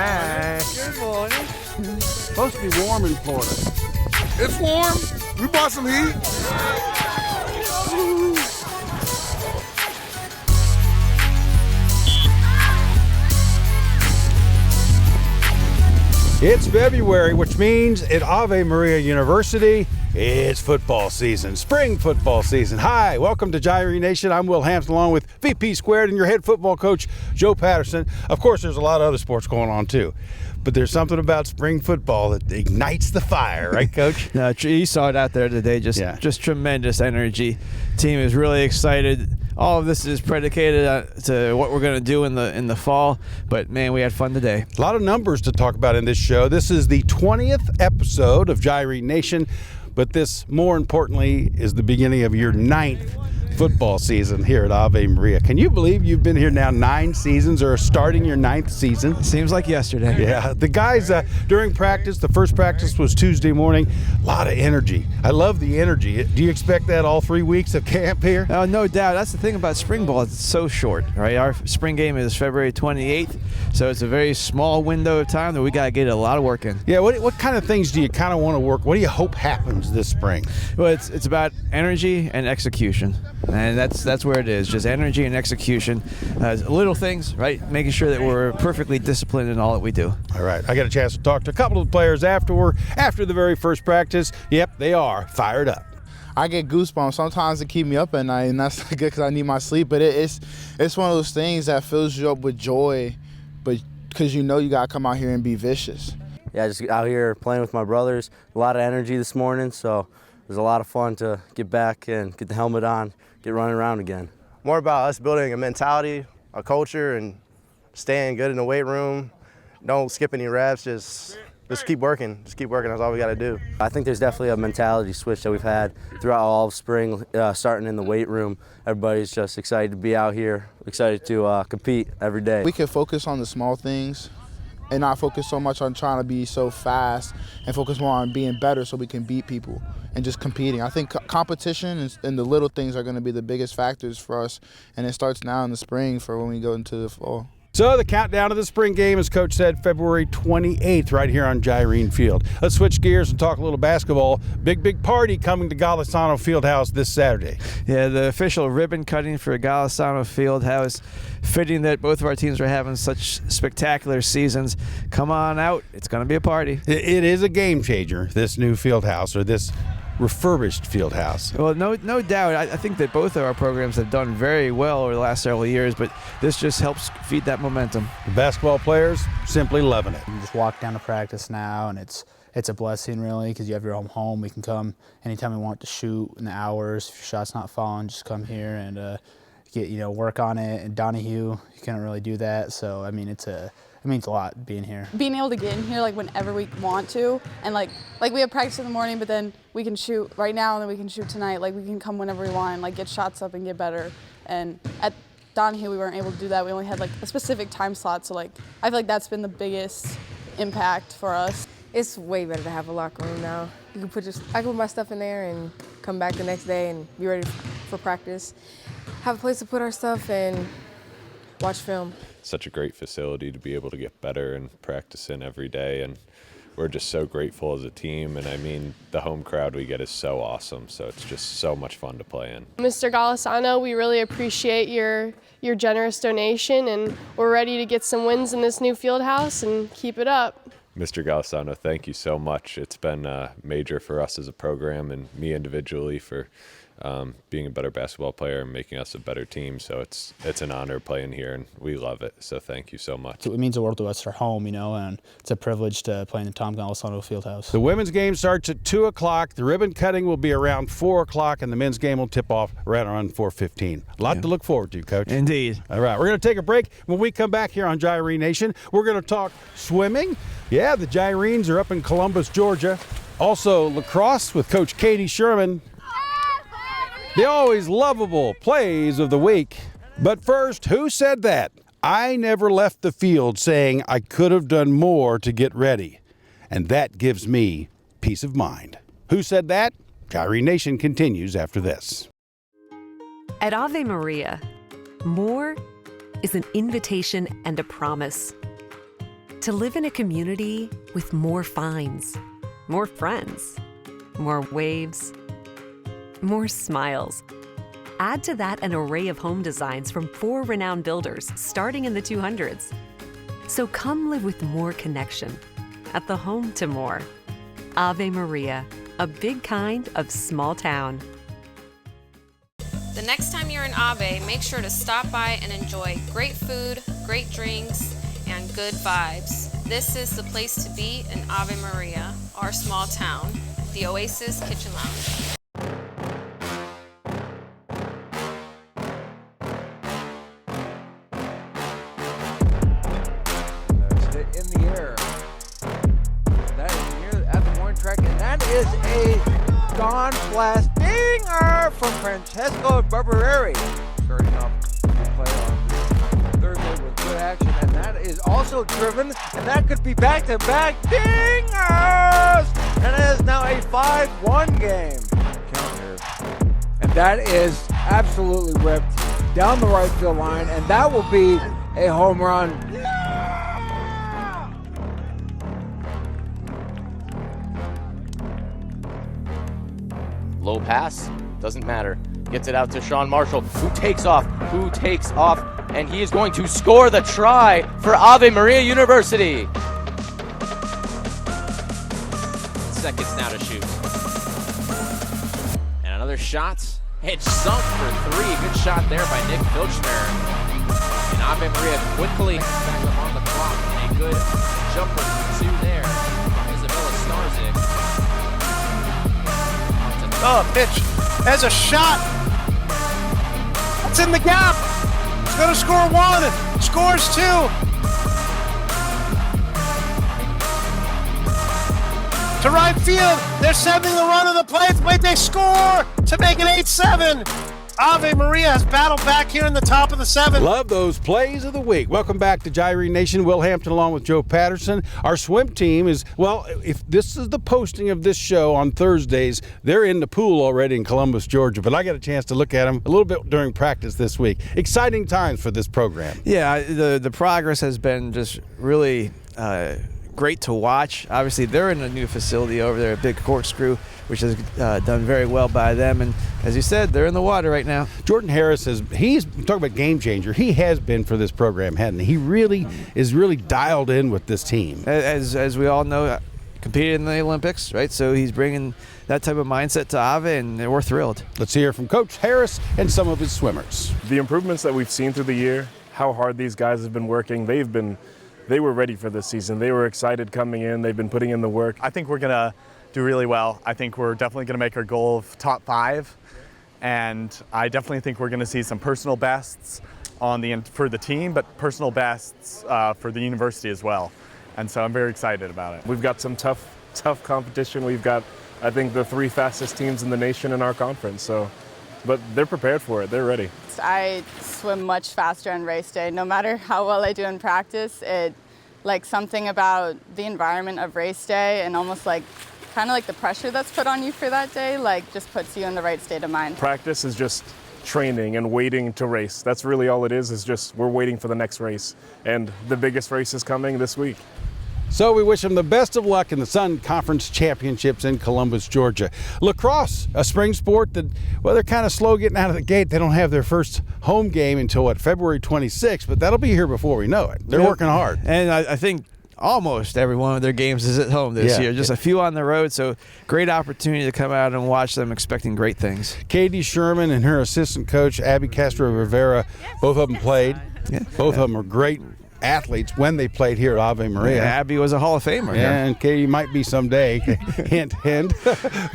Hi. Good morning. Supposed to be warm in Florida. It's warm. We bought some heat. It's February, which means at Ave Maria University, it's football season, spring football season. Hi, welcome to Gyrene Nation. I'm Will Hampton along with VP Squared and your head football coach, Joe Patterson. Of course, there's a lot of other sports going on too, but there's something about spring football that ignites the fire, right, Coach? No, you saw it out there today, just tremendous energy. Team is really excited. All of this is predicated to what we're going to do in the fall, but man, we had fun today. A lot of numbers to talk about in this show. This is the 20th episode of Gyrene Nation, but this, more importantly, is the beginning of your 9th football season here at Ave Maria. Can you believe you've been here now 9 seasons, or starting your 9th season? Seems like yesterday. Yeah, the guys during practice, the first practice was Tuesday morning, a lot of energy. I love the energy. Do you expect that all 3 weeks of camp here? Oh, no doubt. That's the thing about spring ball. It's so short, right? Our spring game is February 28th, so it's a very small window of time that we got to get a lot of work in. Yeah, what kind of things do you kind of want to work? What do you hope happens this spring? Well, it's about energy and execution. And that's where it is, just energy and execution. Little things, right? Making sure that we're perfectly disciplined in all that we do. All right. I got a chance to talk to a couple of the players after the very first practice. Yep, they are fired up. I get goosebumps. Sometimes it keep me up at night, and that's not good because I need my sleep. But it's one of those things that fills you up with joy, but because you know you got to come out here and be vicious. Yeah, just out here playing with my brothers. A lot of energy this morning, so it was a lot of fun to get back and get the helmet on, get running around again. More about us building a mentality, a culture, and staying good in the weight room. Don't skip any reps, just keep working. Just keep working, that's all we gotta do. I think there's definitely a mentality switch that we've had throughout all of spring, starting in the weight room. Everybody's just excited to be out here, excited to compete every day. We can focus on the small things and not focus so much on trying to be so fast, and focus more on being better so we can beat people and just competing. I think competition and the little things are going to be the biggest factors for us, and it starts now in the spring for when we go into the fall. So the countdown to the spring game, as Coach said, February 28th right here on Gyrene Field. Let's switch gears and talk a little basketball. Big party coming to Golisano Fieldhouse this Saturday. Yeah, the official ribbon cutting for Golisano Fieldhouse. Fitting that both of our teams are having such spectacular seasons. Come on out. It's going to be a party. It is a game changer, this new Fieldhouse, or this refurbished Fieldhouse. Well, no doubt. I think that both of our programs have done very well over the last several years, but this just helps feed that momentum. The basketball players simply loving it. You just walk down to practice now, and it's a blessing, really, because you have your own home. We can come anytime we want to shoot in the hours. If your shot's not falling, just come here and get work on it. And Donahue, you can't really do that, so I mean it means a lot being here. Being able to get in here whenever we want to, and like we have practice in the morning, but then we can shoot right now and then we can shoot tonight. We can come whenever we want and get shots up and get better. And at Donahue we weren't able to do that. We only had a specific time slot, so I feel like that's been the biggest impact for us. It's way better to have a locker room now. I can put my stuff in there and come back the next day and be ready for practice. Have a place to put our stuff and watch film. Such a great facility to be able to get better and practice in every day, and we're just so grateful as a team. And I mean, the home crowd we get is so awesome, so it's just so much fun to play in. Mr. Golisano, we really appreciate your generous donation, and we're ready to get some wins in this new field house and keep it up. Mr. Golisano, thank you so much. It's been major for us as a program and me individually for being a better basketball player and making us a better team. So it's an honor playing here, and we love it. So thank you so much. It means the world to us, our home, and it's a privilege to play in the Tom Golisano Fieldhouse. The women's game starts at 2 o'clock. The ribbon cutting will be around 4 o'clock, and the men's game will tip off right around 4:15. A lot to look forward to, Coach. Indeed. All right, we're going to take a break. When we come back here on Gyrene Nation, we're going to talk swimming. Yeah, the Gyrenes are up in Columbus, Georgia. Also, lacrosse with Coach Katie Sherman. The always lovable plays of the week. But first, who said that? I never left the field saying I could have done more to get ready. And that gives me peace of mind. Who said that? Gyrene Nation continues after this. At Ave Maria, more is an invitation and a promise. To live in a community with more finds, more friends, more waves, more smiles. Add to that an array of home designs from 4 renowned builders starting in the 200s. So come live with more connection at the home to more. Ave Maria, a big kind of small town. The next time you're in Ave, make sure to stop by and enjoy great food, great drinks, and good vibes. This is the place to be in Ave Maria, our small town, the Oasis Kitchen Lounge. In the air. That is near at the morning track, and that is a Don Blast dinger from Francesco Barbareri. Starting off the play on Thursday with good action, and that is also driven, and that could be back-to-back dingers! And it is now a 5-1 game. Count here. And that is absolutely ripped down the right field line, and that will be a home run. Low pass, doesn't matter. Gets it out to Sean Marshall, who takes off, and he is going to score the try for Ave Maria University. Seconds now to shoot. And another shot. It's sunk for 3. Good shot there by Nick Filchner. And Ave Maria quickly back up on the clock. And a good jumper for 2 there from Isabella Starzik. Oh, pitch. There's a shot. It's in the gap. It's going to score 1. Scores 2. To right field. They're sending the run of the plate. Wait, they score to make it 8-7. Ave Maria has battled back here in the top of the 7th. Love those plays of the week. Welcome back to Gyrene Nation. Will Hampton along with Joe Patterson. Our swim team is, well, if this is the posting of this show on Thursdays, they're in the pool already in Columbus, Georgia. But I got a chance to look at them a little bit during practice this week. Exciting times for this program. Yeah, the progress has been just really great to watch. Obviously, they're in a new facility over there, a big corkscrew, which has done very well by them. And as you said, they're in the water right now. Jordan Harris he's talking about game changer. He has been for this program, hasn't he? He really is dialed in with this team. As we all know, competed in the Olympics, right? So he's bringing that type of mindset to Ave, and we're thrilled. Let's hear from Coach Harris and some of his swimmers. The improvements that we've seen through the year, how hard these guys have been working, they were ready for this season. They were excited coming in. They've been putting in the work. I think we're going to do really well. I think we're definitely going to make our goal of top 5. And I definitely think we're going to see some personal bests for the team, but personal bests for the university as well. And so I'm very excited about it. We've got some tough competition. We've got, I think, the 3 fastest teams in the nation in our conference. But they're prepared for it. They're ready. I swim much faster on race day. No matter how well I do in practice, something about the environment of race day and almost kind of like the pressure that's put on you for that day, just puts you in the right state of mind. Practice is just training and waiting to race. That's really all it is just we're waiting for the next race. And the biggest race is coming this week. So we wish them the best of luck in the Sun Conference Championships in Columbus, Georgia. Lacrosse, a spring sport that, well, they're kind of slow getting out of the gate. They don't have their first home game until, February 26th, but that'll be here before we know it. They're working hard. And I think almost every one of their games is at home this year. Just a few on the road, so great opportunity to come out and watch them, expecting great things. Katie Sherman and her assistant coach, Abby Castro Rivera, both of them played. Yeah. Both of them are great athletes when they played here at Ave Maria. Yeah, Abby was a Hall of Famer. Yeah, and Katie might be someday. Hint, hint.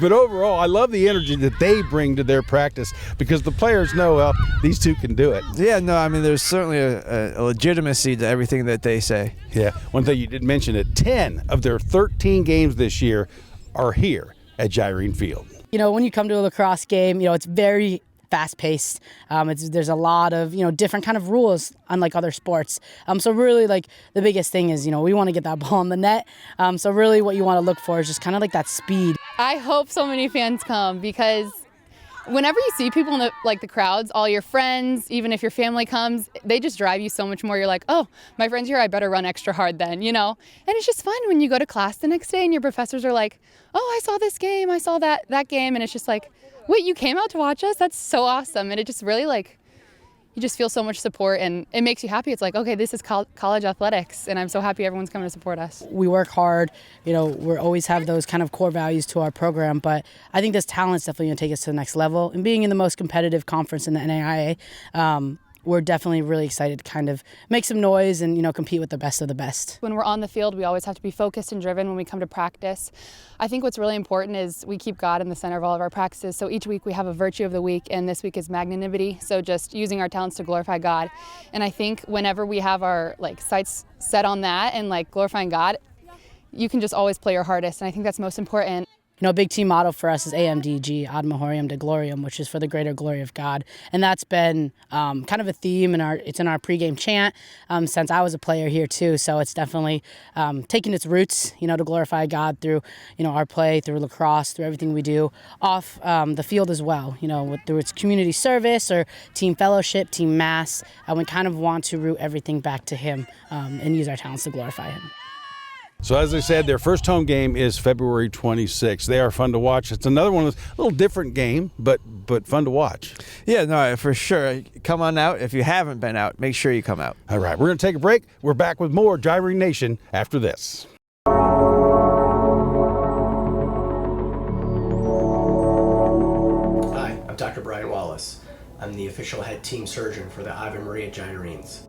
But overall, I love the energy that they bring to their practice because the players know, well, these two can do it. Yeah, no, I mean, there's certainly a legitimacy to everything that they say. Yeah, one thing you did mention it, 10 of their 13 games this year are here at Gyrene Field. When you come to a lacrosse game, it's very fast-paced. There's a lot of different kind of rules, unlike other sports. So really, the biggest thing is we want to get that ball in the net. So really, what you want to look for is just kind of that speed. I hope so many fans come because whenever you see people in the crowds, all your friends, even if your family comes, they just drive you so much more. You're like, oh, my friend's here, I better run extra hard then, you know? And it's just fun when you go to class the next day and your professors are like, oh, I saw this game, I saw that game. And it's just like, wait, you came out to watch us? That's so awesome. And it just really you just feel so much support and it makes you happy. It's like, okay, this is college athletics and I'm so happy everyone's coming to support us. We work hard, we always have those kind of core values to our program, but I think this talent's definitely going to take us to the next level. And being in the most competitive conference in the NAIA, we're definitely really excited to kind of make some noise and, compete with the best of the best. When we're on the field, we always have to be focused and driven when we come to practice. I think what's really important is we keep God in the center of all of our practices. So each week we have a virtue of the week, and this week is magnanimity. So just using our talents to glorify God. And I think whenever we have our sights set on that and glorifying God, you can just always play your hardest. And I think that's most important. A big team motto for us is AMDG, Ad Majorem de Gloriam, which is for the greater glory of God. And that's been kind of a theme, it's in our pregame chant since I was a player here too. So it's definitely taking its roots, to glorify God through, our play, through lacrosse, through everything we do off the field as well. Through its community service or team fellowship, team mass. We kind of want to root everything back to Him and use our talents to glorify Him. So as I said, their first home game is February 26th. They are fun to watch. It's another one of a little different game, but fun to watch. Yeah, no, for sure. Come on out. If you haven't been out, make sure you come out. All right, we're going to take a break. We're back with more Gyrene Nation after this. Hi, I'm Dr. Brian Wallace. I'm the official head team surgeon for the Ave Maria Gyrenes.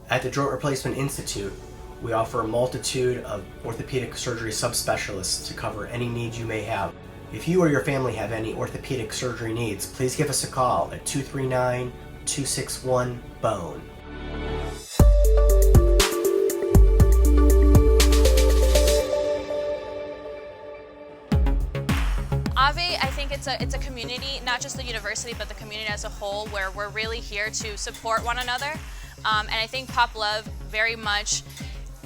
At the Joint Replacement Institute, we offer a multitude of orthopedic surgery subspecialists to cover any needs you may have. If you or your family have any orthopedic surgery needs, please give us a call at 239-261-BONE. Ave, I think it's a community, not just the university, but the community as a whole, where we're really here to support one another. And I think Pop Love very much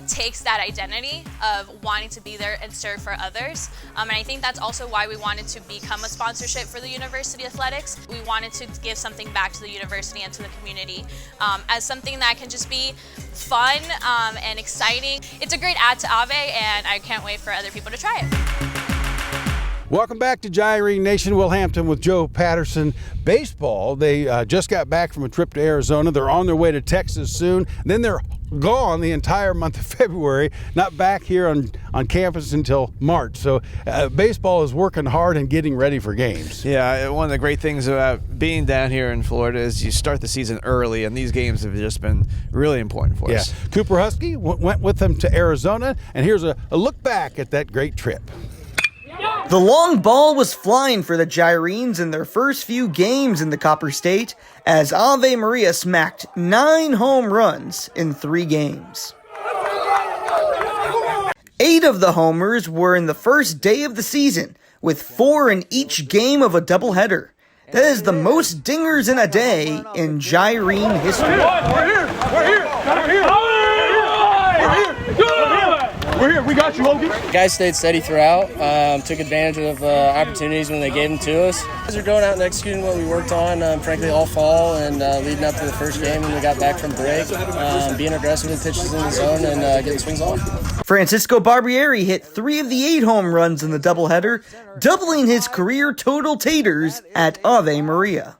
takes that identity of wanting to be there and serve for others. And I think that's also why we wanted to become a sponsorship for the university athletics. We wanted to give something back to the university and to the community as something that can just be fun and exciting. It's a great add to Ave, and I can't wait for other people to try it. Welcome back to Gyrene Nation. Will Hampton with Joe Patterson. Baseball, they just got back from a trip to Arizona. They're on their way to Texas soon. Then they're gone the entire month of February, not back here on campus until March. So baseball is working hard and getting ready for games. Yeah, one of the great things about being down here in Florida is you start the season early, and these games have just been really important for us. Cooper Husky went with them to Arizona, and here's a look back at that great trip. The long ball was flying for the Gyrenes in their first few games in the Copper State as Ave Maria smacked 9 home runs in 3 games. 8 of the homers were in the first day of the season, with 4 in each game of a doubleheader. That is the most dingers in a day in Gyrene history. We're here. We got you, Logan. Guys stayed steady throughout. Took advantage of opportunities when they gave them to us. Guys are going out and executing what we worked on, frankly, all fall and leading up to the first game when we got back from break. Being aggressive with pitches in the zone and getting swings off. Francisco Barbieri hit 3 of the 8 home runs in the doubleheader, doubling his career total taters at Ave Maria.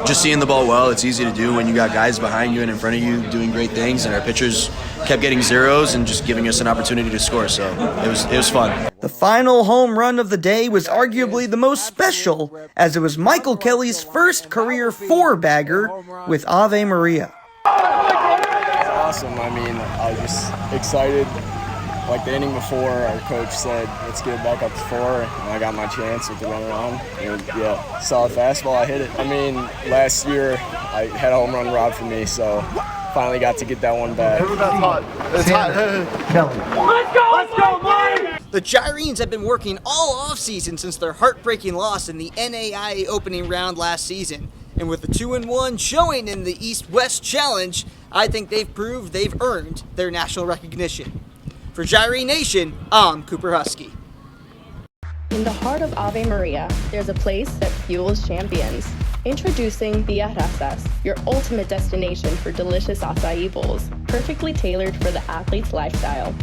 Just seeing the ball well, it's easy to do when you got guys behind you and in front of you doing great things, and our pitchers kept getting zeros and just giving us an opportunity to score, so it was fun. The final home run of the day was arguably the most special, as it was Michael Kelly's first career 4-bagger with Ave Maria. It's awesome. I mean, I was just excited. Like the inning before, our coach said, let's get it back up to 4, and I got my chance with the runner on. And yeah, solid fastball, I hit it. I mean, last year, I had a home run robbed from me, so finally got to get that one back. It's hot. Let's go, Mike! The Gyrenes have been working all offseason since their heartbreaking loss in the NAIA opening round last season. And with the 2-1 showing in the East-West Challenge, I think they've proved they've earned their national recognition. For Gyrene Nation, I'm Cooper Husky. In the heart of Ave Maria, there's a place that fuels champions. Introducing Advertisements, your ultimate destination for delicious acai bowls, perfectly tailored for the athlete's lifestyle.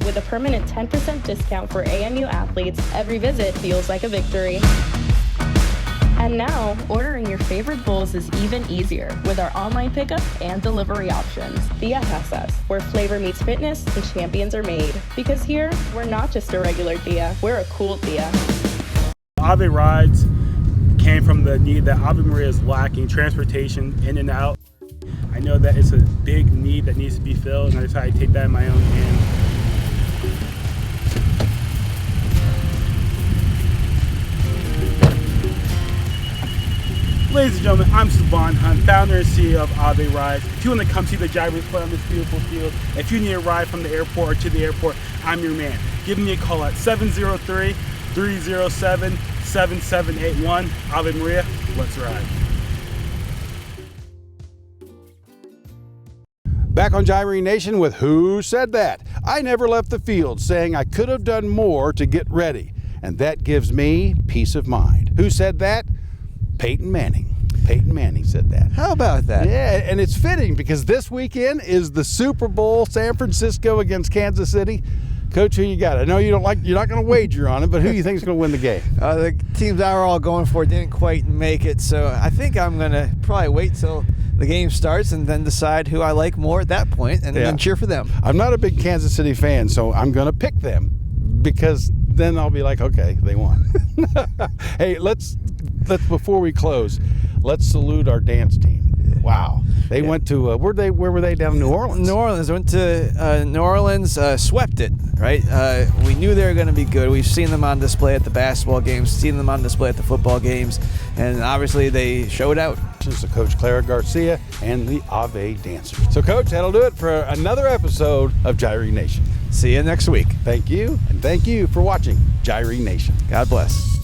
With a permanent 10% discount for AMU athletes, every visit feels like a victory. And now, ordering your favorite bowls is even easier with our online pickup and delivery options. Advertisements, where flavor meets fitness and champions are made. Because here, we're not just a regular dia, we're a cool dia. Ave rides came from the need that Ave Maria is lacking, transportation in and out. I know that it's a big need that needs to be filled, and I decided to take that in my own hands. Ladies and gentlemen, I'm Saban Hunt, founder and CEO of Ave Rides. If you want to come see the Gyrenes play on this beautiful field, if you need a ride from the airport or to the airport, I'm your man. Give me a call at 703-307-7781. Ave Maria, let's ride. Back on Gyrene Nation with Who Said That? I never left the field, saying I could have done more to get ready, and that gives me peace of mind. Who said that? Peyton Manning. Peyton Manning said that. How about that? Yeah, and it's fitting because this weekend is the Super Bowl, San Francisco against Kansas City. Coach, who you got? I know you're not going to wager on it, but who do you think is going to win the game? The teams I were all going for didn't quite make it, so I think I'm going to probably wait till the game starts and then decide who I like more at that point and then cheer for them. I'm not a big Kansas City fan, so I'm going to pick them because then I'll be like, okay, they won. Hey, let's before we close, let's salute our dance team. Wow, they went to where were they down in New Orleans? New Orleans. Went to New Orleans, swept it. Right, we knew they were going to be good. We've seen them on display at the basketball games, seen them on display at the football games, and obviously they showed out. This is Coach Clara Garcia and the Ave Dancers. So, Coach, that'll do it for another episode of Gyrene Nation. See you next week. Thank you, and thank you for watching Gyrene Nation. God bless.